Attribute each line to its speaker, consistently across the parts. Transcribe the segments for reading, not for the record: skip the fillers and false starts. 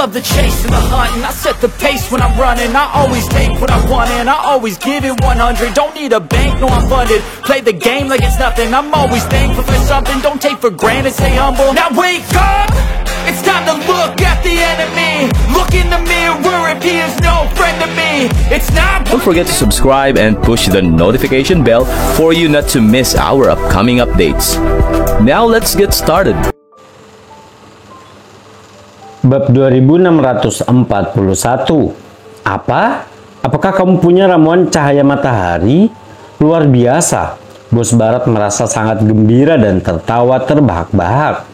Speaker 1: Love the chase and the hunt, and I set the pace when I'm running. I always take what I want and I always give it 100. Don't need a bank, no I'm funded. Play the game like it's nothing. I'm always thankful for something. Don't take for granted, stay humble. Now wake up, it's time to look at the enemy. Look in the mirror if he is no friend to me. It's not.
Speaker 2: Don't forget to subscribe and push the notification bell for you not to miss our upcoming updates. Now let's get started.
Speaker 3: Bab 2641. Apa? Apakah kamu punya ramuan cahaya matahari? Luar biasa. Bos Barat merasa sangat gembira dan tertawa terbahak-bahak.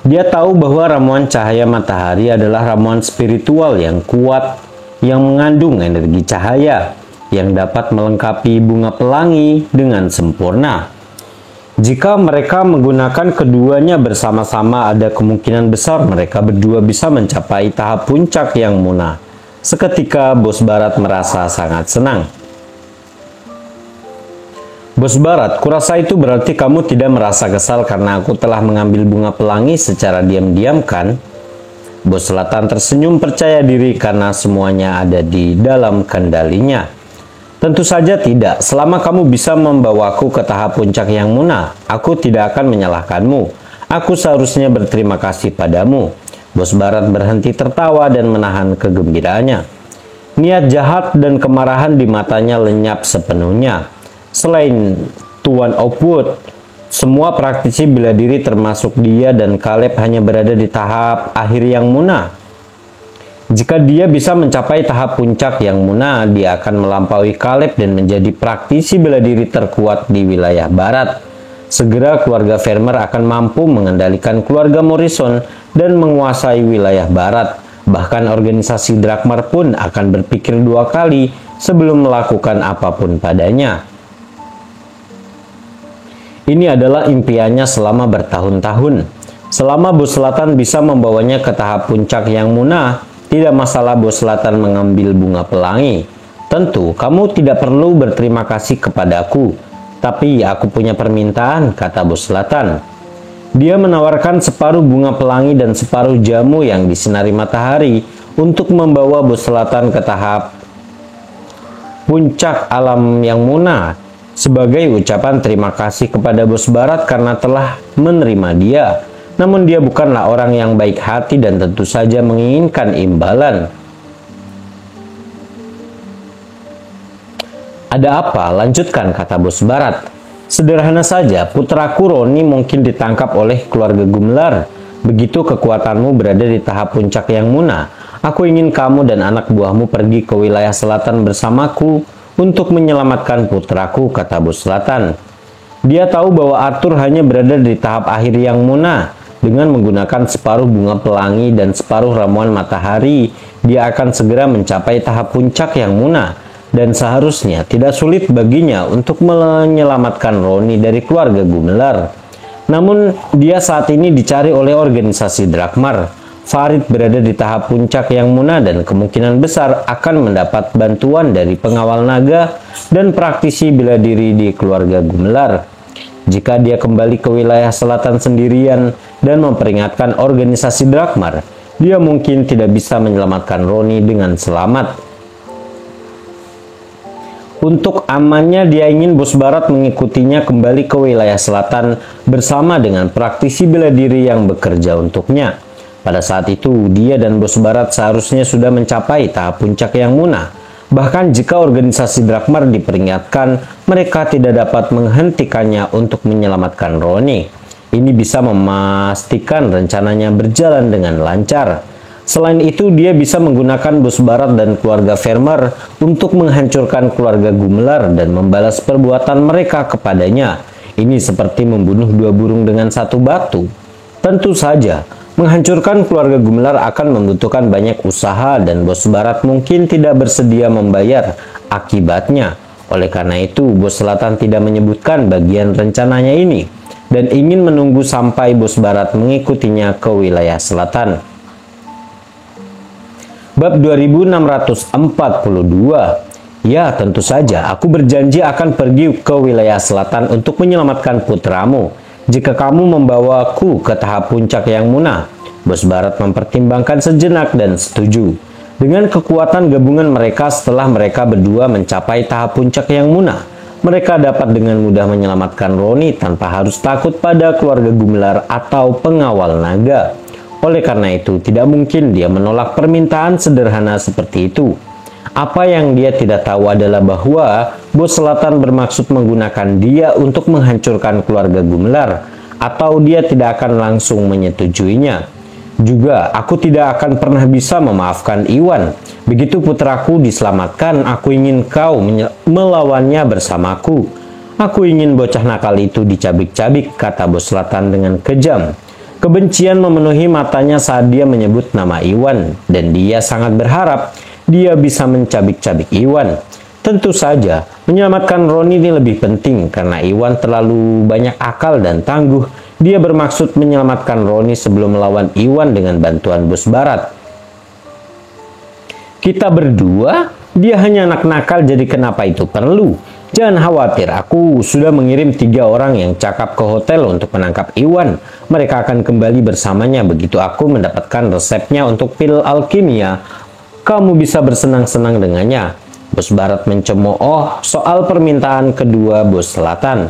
Speaker 3: Dia tahu bahwa ramuan cahaya matahari adalah ramuan spiritual yang kuat yang mengandung energi cahaya yang dapat melengkapi bunga pelangi dengan sempurna. Jika mereka menggunakan keduanya bersama-sama, ada kemungkinan besar mereka berdua bisa mencapai tahap puncak yang munah. Seketika Bos Barat merasa sangat senang. Bos Barat, kurasa itu berarti kamu tidak merasa kesal karena aku telah mengambil bunga pelangi secara diam-diam kan? Bos Selatan tersenyum percaya diri karena semuanya ada di dalam kendalinya. Tentu saja tidak. Selama kamu bisa membawaku ke tahap puncak yang munah, aku tidak akan menyalahkanmu. Aku seharusnya berterima kasih padamu. Bos Barat berhenti tertawa dan menahan kegembiraannya. Niat jahat dan kemarahan di matanya lenyap sepenuhnya. Selain Tuan Oakwood, semua praktisi bela diri termasuk dia dan Caleb hanya berada di tahap akhir yang munah. Jika dia bisa mencapai tahap puncak yang munah, dia akan melampaui Caleb dan menjadi praktisi bela diri terkuat di wilayah barat. Segera keluarga Farmer akan mampu mengendalikan keluarga Morrison dan menguasai wilayah barat. Bahkan organisasi Drakmar pun akan berpikir dua kali sebelum melakukan apapun padanya. Ini adalah impiannya selama bertahun-tahun. Selama Bos Selatan bisa membawanya ke tahap puncak yang munah, tidak masalah Bos Selatan mengambil bunga pelangi. Tentu, kamu tidak perlu berterima kasih kepadaku. Tapi aku punya permintaan, kata Bos Selatan. Dia menawarkan separuh bunga pelangi dan separuh jamu yang disinari matahari untuk membawa Bos Selatan ke tahap puncak alam yang munah. Sebagai ucapan terima kasih kepada Bos Barat karena telah menerima dia. Namun dia bukanlah orang yang baik hati dan tentu saja menginginkan imbalan. Ada apa? Lanjutkan, kata Bos Barat. Sederhana saja, putraku Roni mungkin ditangkap oleh keluarga Gumlar. Begitu kekuatanmu berada di tahap puncak yang munah, aku ingin kamu dan anak buahmu pergi ke wilayah selatan bersamaku untuk menyelamatkan putraku, kata Bos Selatan. Dia tahu bahwa Arthur hanya berada di tahap akhir yang munah. Dengan menggunakan separuh bunga pelangi dan separuh ramuan matahari, dia akan segera mencapai tahap puncak yang munah. Dan seharusnya tidak sulit baginya untuk menyelamatkan Roni dari keluarga Gumlar. Namun, dia saat ini dicari oleh organisasi Drakmar. Farid berada di tahap puncak yang munah dan kemungkinan besar akan mendapat bantuan dari pengawal naga dan praktisi bela diri di keluarga Gumlar. Jika dia kembali ke wilayah selatan sendirian dan memperingatkan organisasi Drakmar, dia mungkin tidak bisa menyelamatkan Roni dengan selamat. Untuk amannya, dia ingin Bos Barat mengikutinya kembali ke wilayah selatan bersama dengan praktisi bela diri yang bekerja untuknya. Pada saat itu, dia dan Bos Barat seharusnya sudah mencapai tahap puncak yang munah. Bahkan jika organisasi Drakmar diperingatkan, mereka tidak dapat menghentikannya untuk menyelamatkan Roni. Ini bisa memastikan rencananya berjalan dengan lancar. Selain itu, dia bisa menggunakan Bos Barat dan keluarga Farmer untuk menghancurkan keluarga Gumlar dan membalas perbuatan mereka kepadanya. Ini seperti membunuh dua burung dengan satu batu. Tentu saja, menghancurkan keluarga Gumlar akan membutuhkan banyak usaha dan Bos Barat mungkin tidak bersedia membayar akibatnya. Oleh karena itu, Bos Selatan tidak menyebutkan bagian rencananya ini dan ingin menunggu sampai Bos Barat mengikutinya ke wilayah selatan. Bab 2642. Ya, tentu saja. Aku berjanji akan pergi ke wilayah selatan untuk menyelamatkan putramu. Jika kamu membawaku ke tahap puncak yang munah. Bos Barat mempertimbangkan sejenak dan setuju. Dengan kekuatan gabungan mereka setelah mereka berdua mencapai tahap puncak yang munah, mereka dapat dengan mudah menyelamatkan Roni tanpa harus takut pada keluarga Gumelar atau pengawal naga. Oleh karena itu, tidak mungkin dia menolak permintaan sederhana seperti itu. Apa yang dia tidak tahu adalah bahwa Bos Selatan bermaksud menggunakan dia untuk menghancurkan keluarga Gumelar, atau dia tidak akan langsung menyetujuinya. Juga, aku tidak akan pernah bisa memaafkan Iwan. Begitu putraku diselamatkan, aku ingin kau melawannya bersamaku. Aku ingin bocah nakal itu dicabik-cabik, kata Bos Selatan dengan kejam. Kebencian memenuhi matanya saat dia menyebut nama Iwan, dan dia sangat berharap dia bisa mencabik-cabik Iwan. Tentu saja, menyelamatkan Roni ini lebih penting karena Iwan terlalu banyak akal dan tangguh. Dia bermaksud menyelamatkan Roni sebelum melawan Iwan dengan bantuan Bos Barat. Kita berdua? Dia hanya anak nakal, jadi kenapa itu perlu? Jangan khawatir, aku sudah mengirim 3 orang yang cakap ke hotel untuk menangkap Iwan. Mereka akan kembali bersamanya begitu aku mendapatkan resepnya untuk pil alkimia. Kamu bisa bersenang-senang dengannya. Bos Barat mencemooh soal permintaan kedua Bos Selatan.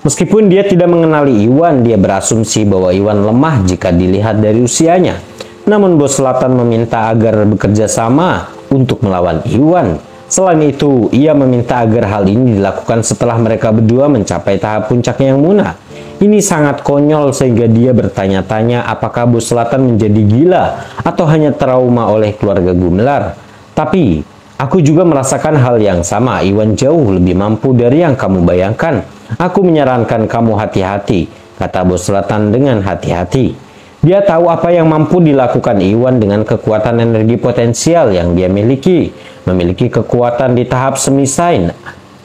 Speaker 3: Meskipun dia tidak mengenali Iwan, dia berasumsi bahwa Iwan lemah jika dilihat dari usianya. Namun Bos Selatan meminta agar bekerja sama untuk melawan Iwan. Selain itu, ia meminta agar hal ini dilakukan setelah mereka berdua mencapai tahap puncak yang munah. Ini sangat konyol sehingga dia bertanya-tanya apakah Bos Selatan menjadi gila atau hanya trauma oleh keluarga Gumelar. Tapi, aku juga merasakan hal yang sama. Iwan jauh lebih mampu dari yang kamu bayangkan. Aku menyarankan kamu hati-hati, kata Bos Selatan dengan hati-hati. Dia tahu apa yang mampu dilakukan Iwan dengan kekuatan energi potensial yang dia miliki. Memiliki kekuatan di tahap semi-sain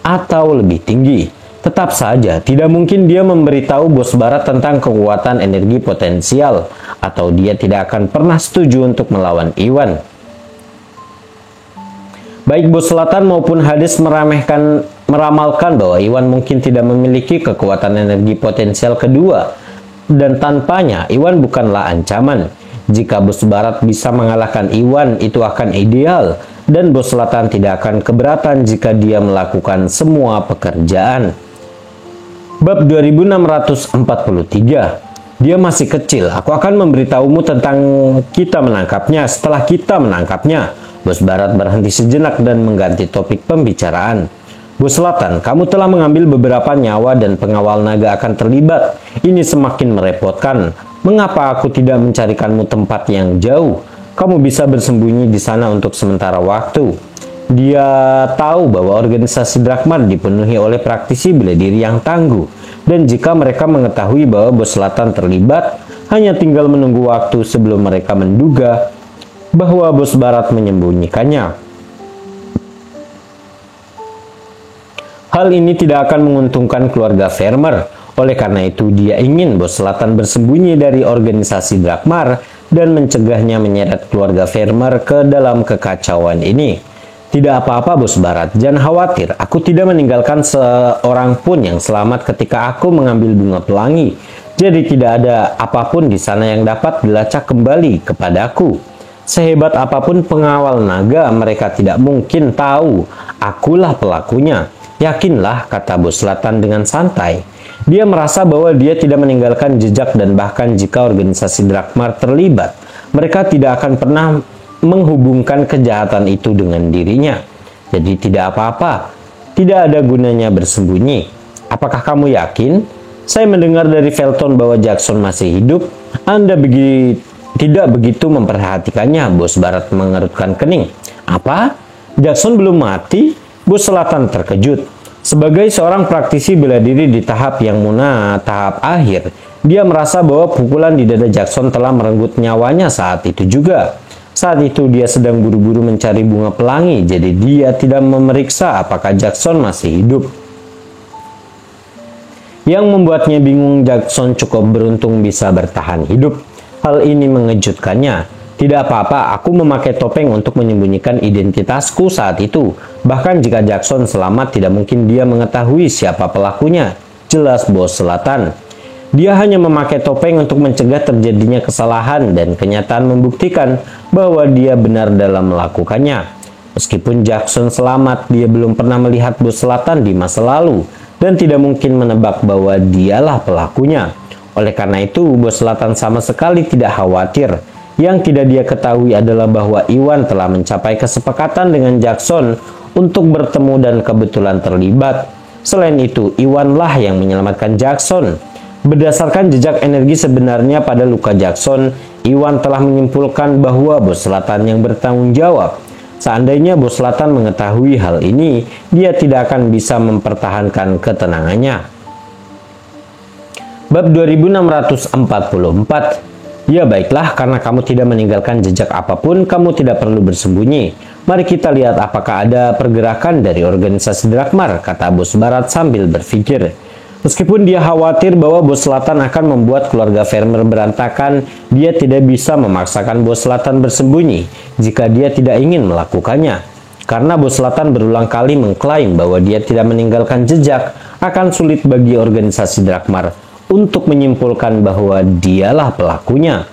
Speaker 3: atau lebih tinggi. Tetap saja, tidak mungkin dia memberitahu Bos Barat tentang kekuatan energi potensial, atau dia tidak akan pernah setuju untuk melawan Iwan. Baik Bos Selatan maupun Hades meramalkan bahwa Iwan mungkin tidak memiliki kekuatan energi potensial kedua, dan tanpanya Iwan bukanlah ancaman. Jika Bos Barat bisa mengalahkan Iwan, itu akan ideal, dan Bos Selatan tidak akan keberatan jika dia melakukan semua pekerjaan. Bab 2643. Dia masih kecil. Aku akan memberitahumu tentang kita menangkapnya setelah kita menangkapnya. Bos Barat berhenti sejenak dan mengganti topik pembicaraan. Bos Selatan, kamu telah mengambil beberapa nyawa dan pengawal naga akan terlibat. Ini semakin merepotkan. Mengapa aku tidak mencarikanmu tempat yang jauh? Kamu bisa bersembunyi di sana untuk sementara waktu. Dia tahu bahwa organisasi Drakmar dipenuhi oleh praktisi bela diri yang tangguh, dan jika mereka mengetahui bahwa Bos Selatan terlibat, hanya tinggal menunggu waktu sebelum mereka menduga bahwa Bos Barat menyembunyikannya. Hal ini tidak akan menguntungkan keluarga Vermeer. Oleh karena itu, dia ingin Bos Selatan bersembunyi dari organisasi Drakmar dan mencegahnya menyeret keluarga Vermeer ke dalam kekacauan ini. Tidak apa-apa Bos Barat, jangan khawatir. Aku tidak meninggalkan seorang pun yang selamat ketika aku mengambil bunga pelangi. Jadi tidak ada apapun di sana yang dapat dilacak kembali kepadaku. Sehebat apapun pengawal naga, mereka tidak mungkin tahu akulah pelakunya. Yakinlah, kata Bos Selatan dengan santai. Dia merasa bahwa dia tidak meninggalkan jejak, dan bahkan jika organisasi Drakmar terlibat, mereka tidak akan pernah menghubungkan kejahatan itu dengan dirinya. Jadi tidak apa-apa, tidak ada gunanya bersembunyi. Apakah kamu yakin? Saya mendengar dari Felton bahwa Jackson masih hidup. Anda tidak begitu memperhatikannya. Bos Barat mengerutkan kening. Apa? Jackson belum mati? Bos Selatan terkejut. Sebagai seorang praktisi bela diri di tahap yang munah, tahap akhir, dia merasa bahwa pukulan di dada Jackson telah merenggut nyawanya saat itu juga. Saat itu dia sedang buru-buru mencari bunga pelangi, jadi dia tidak memeriksa apakah Jackson masih hidup. Yang membuatnya bingung, Jackson cukup beruntung bisa bertahan hidup. Hal ini mengejutkannya. Tidak apa-apa, aku memakai topeng untuk menyembunyikan identitasku saat itu. Bahkan jika Jackson selamat, tidak mungkin dia mengetahui siapa pelakunya. Jelas Bos Selatan. Dia hanya memakai topeng untuk mencegah terjadinya kesalahan dan kenyataan membuktikan bahwa dia benar dalam melakukannya. Meskipun Jackson selamat, dia belum pernah melihat Bos Selatan di masa lalu dan tidak mungkin menebak bahwa dialah pelakunya. Oleh karena itu, Bos Selatan sama sekali tidak khawatir. Yang tidak dia ketahui adalah bahwa Iwan telah mencapai kesepakatan dengan Jackson untuk bertemu dan kebetulan terlibat. Selain itu, Iwanlah yang menyelamatkan Jackson. Berdasarkan jejak energi sebenarnya pada luka Jackson, Iwan telah menyimpulkan bahwa Bos Selatan yang bertanggung jawab. Seandainya Bos Selatan mengetahui hal ini, dia tidak akan bisa mempertahankan ketenangannya. Bab 2644. Ya baiklah, karena kamu tidak meninggalkan jejak apapun, kamu tidak perlu bersembunyi. Mari kita lihat apakah ada pergerakan dari organisasi Drakmar, kata Bos Barat sambil berpikir. Meskipun dia khawatir bahwa Bos Selatan akan membuat keluarga Vermeer berantakan, dia tidak bisa memaksakan Bos Selatan bersembunyi jika dia tidak ingin melakukannya. Karena Bos Selatan berulang kali mengklaim bahwa dia tidak meninggalkan jejak, akan sulit bagi organisasi Drakmar untuk menyimpulkan bahwa dialah pelakunya.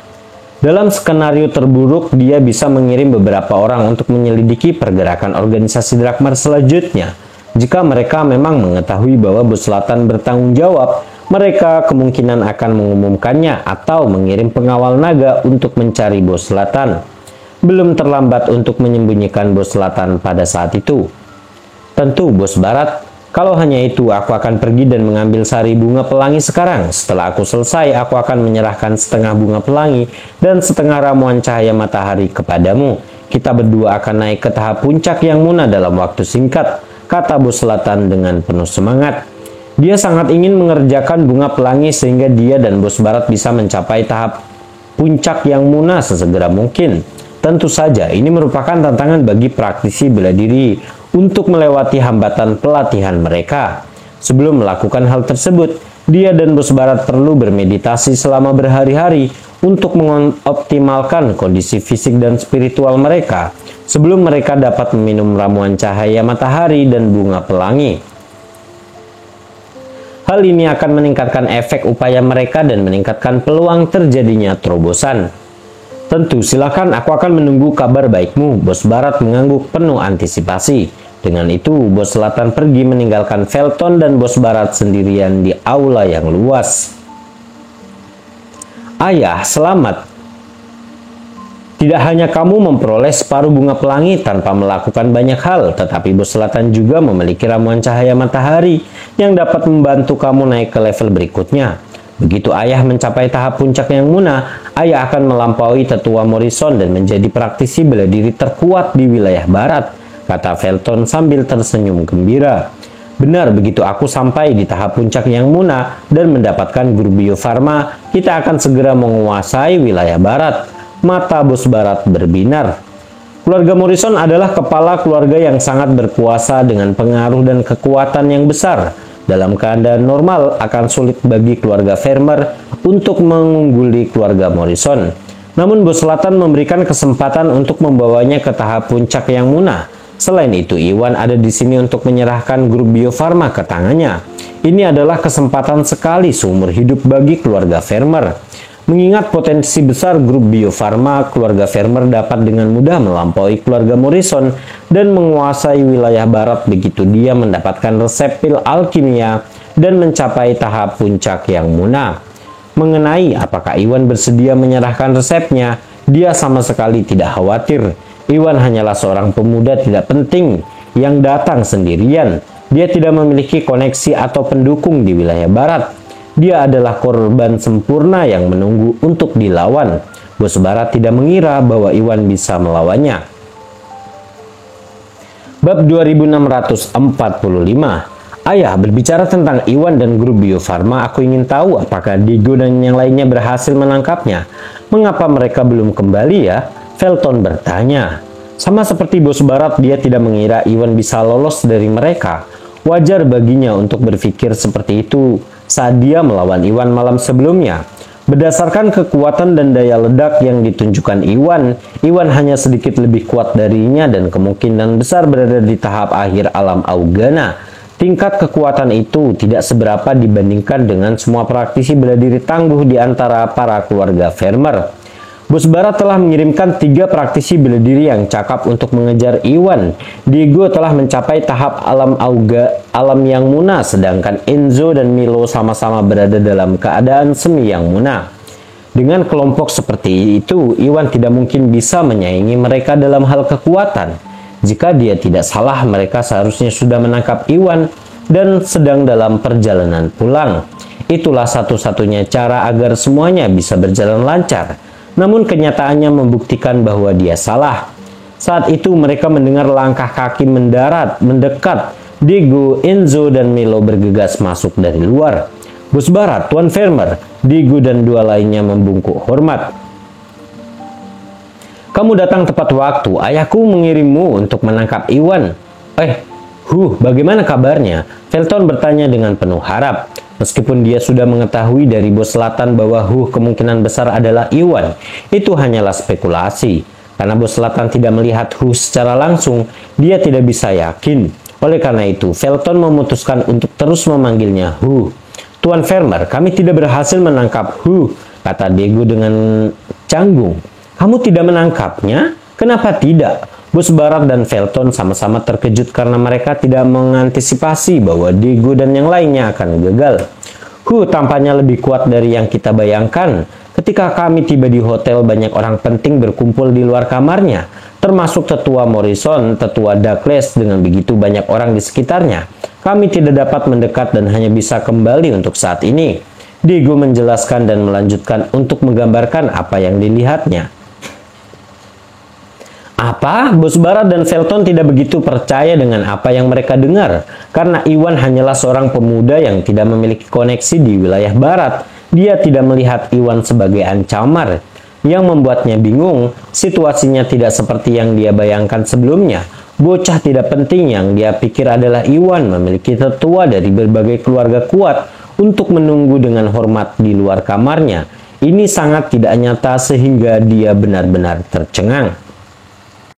Speaker 3: Dalam skenario terburuk, dia bisa mengirim beberapa orang untuk menyelidiki pergerakan organisasi Drakmar selanjutnya. Jika mereka memang mengetahui bahwa Bos Selatan bertanggung jawab, mereka kemungkinan akan mengumumkannya atau mengirim pengawal naga untuk mencari Bos Selatan. Belum terlambat untuk menyembunyikan Bos Selatan pada saat itu. Tentu Bos Barat. Kalau hanya itu, aku akan pergi dan mengambil sari bunga pelangi sekarang. Setelah aku selesai, aku akan menyerahkan setengah bunga pelangi dan setengah ramuan cahaya matahari kepadamu. Kita berdua akan naik ke tahap puncak yang Muna dalam waktu singkat, kata Bos Selatan dengan penuh semangat. Dia sangat ingin mengerjakan bunga pelangi sehingga dia dan Bos Barat bisa mencapai tahap puncak yang Muna sesegera mungkin. Tentu saja, ini merupakan tantangan bagi praktisi bela diri untuk melewati hambatan pelatihan mereka. Sebelum melakukan hal tersebut, dia dan Bos Barat perlu bermeditasi selama berhari-hari untuk mengoptimalkan kondisi fisik dan spiritual mereka sebelum mereka dapat meminum ramuan cahaya matahari dan bunga pelangi. Hal ini akan meningkatkan efek upaya mereka dan meningkatkan peluang terjadinya terobosan. Tentu, silakan, aku akan menunggu kabar baikmu, Bos Barat mengangguk penuh antisipasi. Dengan itu, Bos Selatan pergi meninggalkan Felton dan Bos Barat sendirian di aula yang luas. Ayah, selamat. Tidak hanya kamu memperoleh separuh bunga pelangi tanpa melakukan banyak hal, tetapi Bos Selatan juga memiliki ramuan cahaya matahari yang dapat membantu kamu naik ke level berikutnya. Begitu ayah mencapai tahap puncak yang Muna, ayah akan melampaui tetua Morrison dan menjadi praktisi bela diri terkuat di wilayah barat, kata Felton sambil tersenyum gembira. Benar, begitu aku sampai di tahap puncak yang Muna dan mendapatkan guru Bio Farma, kita akan segera menguasai wilayah barat. Mata Bos Barat berbinar. Keluarga Morrison adalah kepala keluarga yang sangat berkuasa dengan pengaruh dan kekuatan yang besar. Dalam keadaan normal, akan sulit bagi keluarga Vermeer untuk mengungguli keluarga Morrison. Namun Bos Selatan memberikan kesempatan untuk membawanya ke tahap puncak yang Muna. Selain itu, Iwan ada di sini untuk menyerahkan grup Bio Farma ke tangannya. Ini adalah kesempatan sekali seumur hidup bagi keluarga Vermeer. Mengingat potensi besar grup Bio Farma, keluarga Vermeer dapat dengan mudah melampaui keluarga Morrison dan menguasai wilayah barat begitu dia mendapatkan resep pil alkimia dan mencapai tahap puncak yang Muna. Mengenai apakah Iwan bersedia menyerahkan resepnya, dia sama sekali tidak khawatir. Iwan hanyalah seorang pemuda tidak penting yang datang sendirian. Dia tidak memiliki koneksi atau pendukung di wilayah barat. Dia adalah korban sempurna yang menunggu untuk dilawan. Bos Barat tidak mengira bahwa Iwan bisa melawannya. Bab 2645. Ayah, berbicara tentang Iwan dan grup Bio Farma, aku ingin tahu apakah Diego dan yang lainnya berhasil menangkapnya. Mengapa mereka belum kembali ya? Felton bertanya. Sama seperti Bos Barat, dia tidak mengira Iwan bisa lolos dari mereka. Wajar baginya untuk berpikir seperti itu saat dia melawan Iwan malam sebelumnya. Berdasarkan kekuatan dan daya ledak yang ditunjukkan Iwan hanya sedikit lebih kuat darinya dan kemungkinan besar berada di tahap akhir alam Augana. Tingkat kekuatan itu tidak seberapa dibandingkan dengan semua praktisi bela diri tangguh di antara para keluarga Vermeer. Bos Barat telah mengirimkan 3 praktisi bela diri yang cakap untuk mengejar Iwan. Diego telah mencapai tahap alam yang munah, sedangkan Enzo dan Milo sama-sama berada dalam keadaan semi yang munah. Dengan kelompok seperti itu, Iwan tidak mungkin bisa menyaingi mereka dalam hal kekuatan. Jika dia tidak salah, mereka seharusnya sudah menangkap Iwan dan sedang dalam perjalanan pulang. Itulah satu-satunya cara agar semuanya bisa berjalan lancar. Namun kenyataannya membuktikan bahwa dia salah. Saat itu mereka mendengar langkah kaki mendekat. Diego, Enzo, dan Milo bergegas masuk dari luar. Bos Barat, Tuan Vermeer, Diego dan 2 lainnya membungkuk hormat. Kamu datang tepat waktu. Ayahku mengirimmu untuk menangkap Iwan. Bagaimana kabarnya? Felton bertanya dengan penuh harap. Meskipun dia sudah mengetahui dari Bos Selatan bahwa kemungkinan besar adalah Iwan, itu hanyalah spekulasi. Karena Bos Selatan tidak melihat secara langsung, dia tidak bisa yakin. Oleh karena itu, Felton memutuskan untuk terus memanggilnya Tuan Vermeer, kami tidak berhasil menangkap kata Diego dengan canggung. Kamu tidak menangkapnya? Kenapa tidak? Bos Barat dan Felton sama-sama terkejut karena mereka tidak mengantisipasi bahwa Diego dan yang lainnya akan gagal. Tampaknya lebih kuat dari yang kita bayangkan. Ketika kami tiba di hotel, banyak orang penting berkumpul di luar kamarnya, termasuk Tetua Morrison, Tetua Douglas, dengan begitu banyak orang di sekitarnya. Kami tidak dapat mendekat dan hanya bisa kembali untuk saat ini. Diego menjelaskan dan melanjutkan untuk menggambarkan apa yang dilihatnya. Apa? Bos Barat dan Felton tidak begitu percaya dengan apa yang mereka dengar. Karena Iwan hanyalah seorang pemuda yang tidak memiliki koneksi di wilayah Barat. Dia tidak melihat Iwan sebagai ancaman. Yang membuatnya bingung, situasinya tidak seperti yang dia bayangkan sebelumnya. Bocah tidak penting yang dia pikir adalah Iwan memiliki tetua dari berbagai keluarga kuat untuk menunggu dengan hormat di luar kamarnya. Ini sangat tidak nyata sehingga dia benar-benar tercengang.